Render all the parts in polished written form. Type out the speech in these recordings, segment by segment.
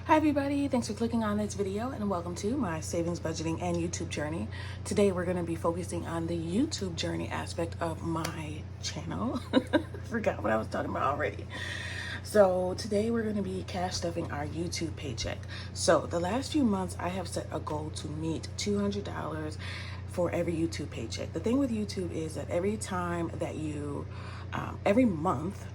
Hi everybody, thanks for clicking on this video and welcome to my savings, budgeting, and YouTube journey. Today we're going to be focusing on the YouTube journey aspect of my channel. Forgot what I was talking about already. So today we're going to be cash stuffing our YouTube paycheck. So the last few months I have set a goal to meet $200 for every YouTube paycheck. The thing with YouTube is that every time that you, every month,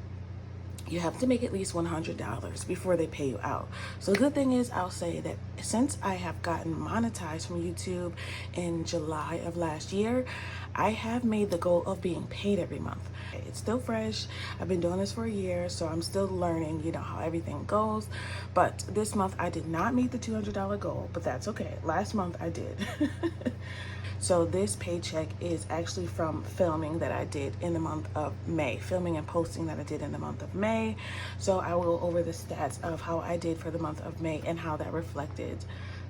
you have to make at least $100 before they pay you out. So the good thing is, I'll say that since I have gotten monetized from YouTube in July of last year, I have made the goal of being paid every month. It's still fresh. I've been doing this for a year, so I'm still learning, you know, how everything goes. But this month I did not meet the $200 goal, but that's okay. Last month I did. So this paycheck is actually from filming that I did in the month of May, filming and posting that I did in the month of May. So I will go over the stats of how I did for the month of May and how that reflected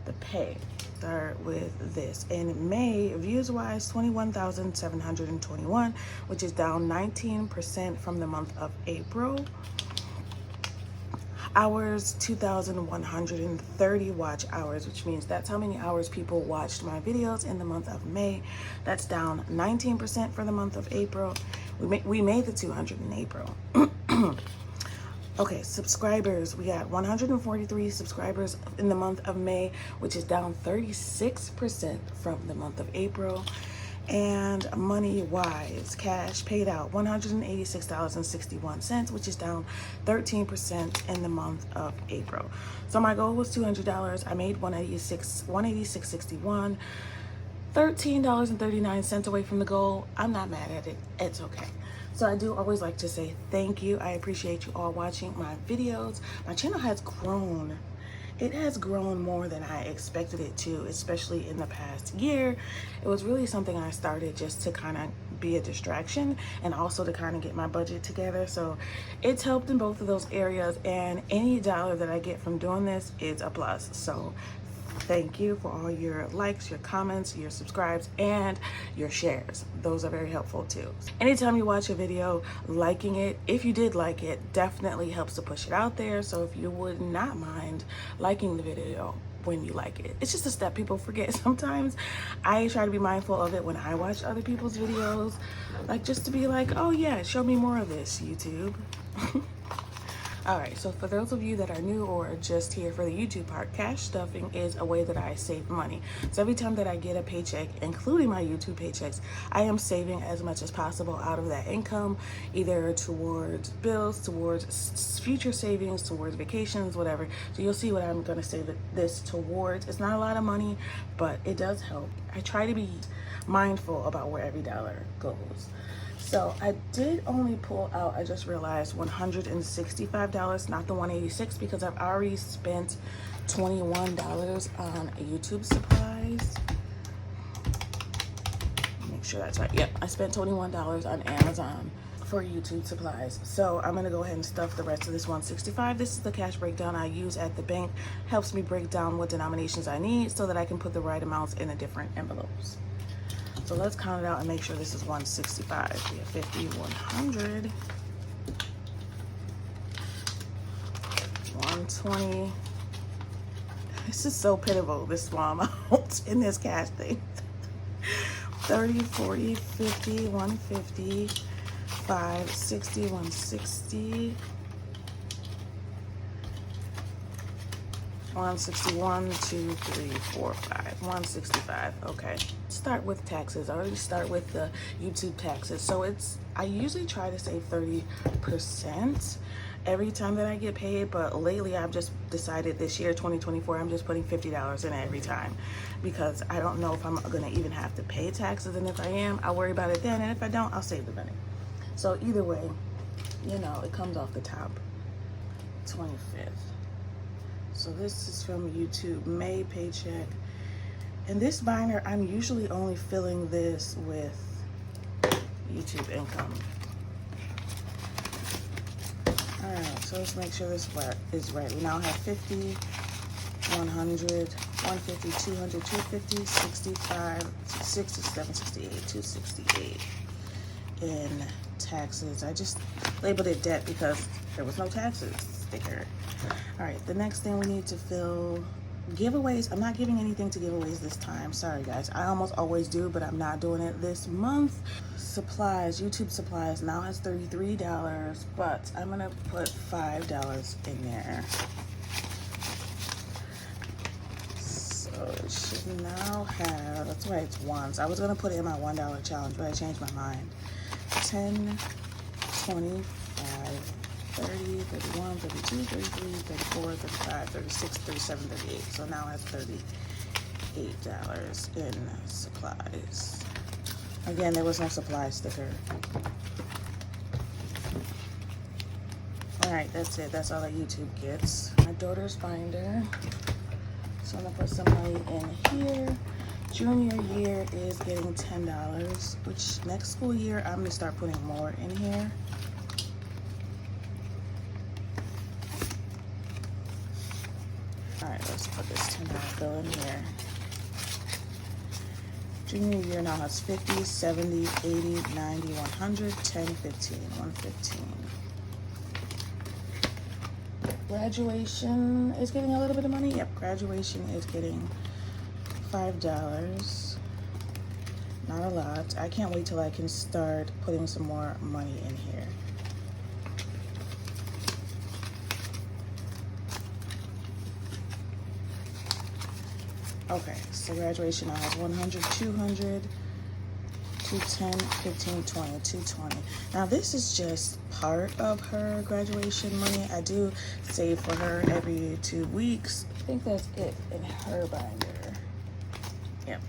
the pay. Start with this. In May, views wise, 21,721, which is down 19% from the month of April. Hours, 2,130 watch hours, which means that's how many hours people watched my videos in the month of May. That's down 19% for the month of April. We made the 200 in April. Okay, subscribers, we got 143 subscribers in the month of May, which is down 36% from the month of April. And money wise, cash paid out $186.61, which is down 13% in the month of April. So my goal was $200. I made $186.61, $13.39 away from the goal. I'm not mad at it. It's okay. So I do always like to say thank you. I appreciate you all watching my videos. My channel has grown. It has grown more than I expected it to, especially in the past year. It was really something I started just to kind of be a distraction and also to kind of get my budget together. So it's helped in both of those areas, and any dollar that I get from doing this is a plus. So thank you for all your likes, your comments, your subscribes, and your shares. Those are very helpful too. Anytime you watch a video, liking it, if you did like it, definitely helps to push it out there. So if you would not mind liking the video when you like it. It's just a step people forget sometimes. I try to be mindful of it when I watch other people's videos, like just to be like, oh yeah, show me more of this, YouTube. All right, so for those of you that are new or just here for the YouTube part, cash stuffing is a way that I save money. So every time that I get a paycheck, including my YouTube paychecks, I am saving as much as possible out of that income, either towards bills, towards future savings, towards vacations, whatever. So you'll see what I'm gonna save this towards. It's not a lot of money, but it does help. I try to be mindful about where every dollar goes. So I did only pull out, I just realized, $165, not the $186, because I've already spent $21 on YouTube supplies. Make sure that's right. Yep, I spent $21 on Amazon for YouTube supplies. So I'm gonna go ahead and stuff the rest of this $165. This is the cash breakdown I use at the bank. Helps me break down what denominations I need so that I can put the right amounts in the different envelopes. So let's count it out and make sure this is 165. We have 50, 100, 120. This is so pitiful, this small amount in this cash thing. 30, 40, 50, 150, 5, 60, 160. 161, 2, 3, 4, 5, 165. Okay. Start with taxes. I already start with the YouTube taxes. So I usually try to save 30% every time that I get paid, but lately I've just decided this year, 2024, I'm just putting $50 in every time because I don't know if I'm gonna even have to pay taxes, and if I am, I'll worry about it then, and if I don't, I'll save the money. So either way, you know, it comes off the top. 25th. So this is from YouTube, May paycheck. And this binder, I'm usually only filling this with YouTube income. All right, so let's make sure this is right. We now have 50, 100, 150, 200, 250, 65, 67, 68, 268 in taxes. I just labeled it debt because there was no taxes. sticker. All right, the next thing we need to fill, giveaways. I'm not giving anything to giveaways this time. Sorry guys, I almost always do, but I'm not doing it this month. Supplies, YouTube supplies now has $33, but I'm gonna put $5 in there. So it should now have, that's why it's ones. I was gonna put it in my $1 challenge, but I changed my mind. 10, 20, 30, 31, 32, 33, 34, 35, 36, 37, 38. So now I have $38 in supplies. Again, there was no supply sticker. All right, that's it. That's all that YouTube gets. My daughter's binder. So I'm gonna put some money in here. Junior year is getting $10, which next school year I'm gonna start putting more in here. All right, let's put this $10 bill in here. Junior year now has 50, 70, 80, 90, 100, 10, 15, 115. Graduation is getting a little bit of money. Yep, graduation is getting $5. Not a lot. I can't wait till I can start putting some more money in here. Okay, so graduation now has 100, 200, 210, 15, 20, 220. Now this is just part of her graduation money. I do save for her every 2 weeks. I think that's it in her binder. Yep.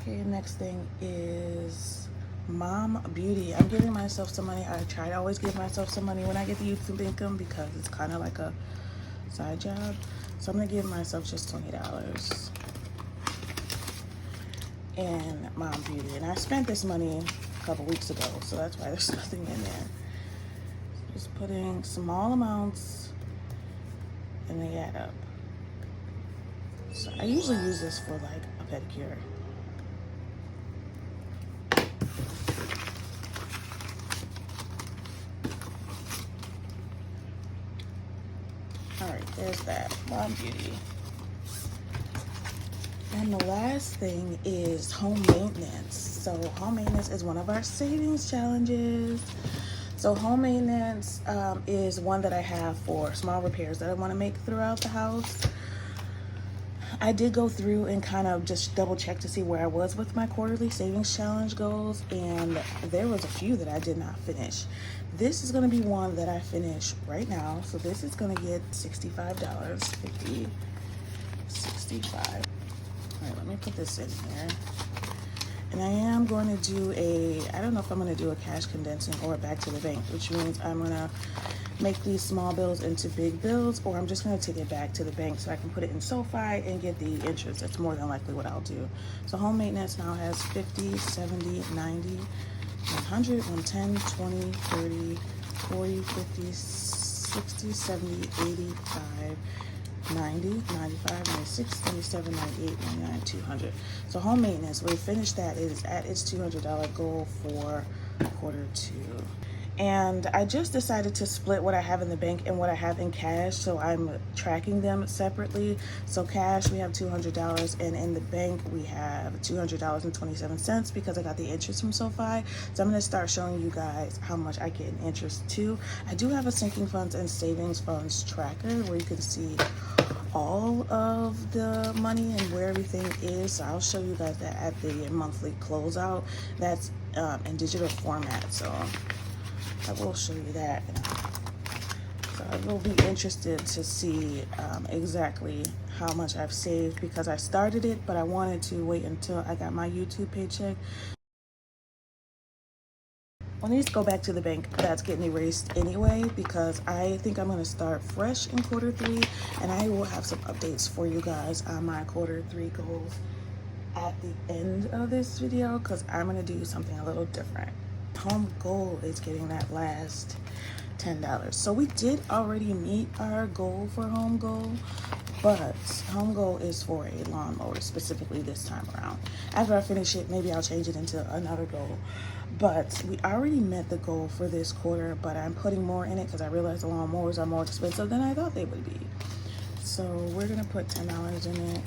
Okay, next thing is Mom Beauty. I'm giving myself some money. I try to always give myself some money when I get the YouTube income because it's kind of like a side job. So I'm gonna give myself just $20 in Mom Beauty. And I spent this money a couple weeks ago, so that's why there's nothing in there. Just putting small amounts and they add up. So I usually use this for like a pedicure. All right, there's that, Mom Beauty. And the last thing is home maintenance. So home maintenance is one of our savings challenges. So home maintenance is one that I have for small repairs that I want to make throughout the house. I did go through and kind of just double check to see where I was with my quarterly savings challenge goals, and there was a few that I did not finish. This is going to be one that I finish right now. So this is going to get $65, 50, 65. All right, let me put this in here. And I am going to do I don't know if I'm going to do a cash condensing or a back to the bank, which means I'm going to make these small bills into big bills, or I'm just going to take it back to the bank so I can put it in Sofi and get the interest. That's more than likely what I'll do. So home maintenance now has 50, 70, 90, 100, 110, 20, 30, 40, 50, 60, 70, 85, 90, 95, 96, 97, 98, 99, 200. So home maintenance, we finished that. It is at its $200 goal for quarter 2. And I just decided to split what I have in the bank and what I have in cash, so I'm tracking them separately. So cash, we have $200, and in the bank we have $200.27 because I got the interest from Sofi. So I'm going to start showing you guys how much I get in interest too. I do have a sinking funds and savings funds tracker where you can see all of the money and where everything is. So I'll show you guys that at the monthly closeout. That's in digital format, so I will show you that. So I will be interested to see exactly how much I've saved because I started it, but I wanted to wait until I got my YouTube paycheck. I need to go back to the bank. That's getting erased anyway because I think I'm going to start fresh in quarter 3, and I will have some updates for you guys on my quarter 3 goals at the end of this video because I'm going to do something a little different. Home goal is getting that last $10. So we did already meet our goal for home goal, but home goal is for a lawnmower specifically this time around. After I finish it, maybe I'll change it into another goal. But we already met the goal for this quarter, but I'm putting more in it because I realized the lawnmowers are more expensive than I thought they would be. So we're gonna put $10 in it.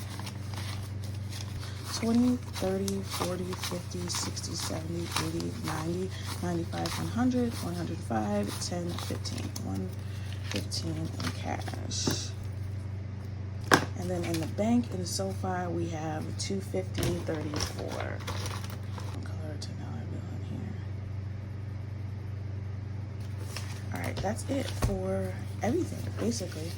20, 30, 40, 50, 60, 70, 80, 90, 95, 100, 105, 10, 15. 115 in cash. And then in the bank in Sofi, we have 250, 34. Color $10 bill in here. All right, that's it for everything, basically.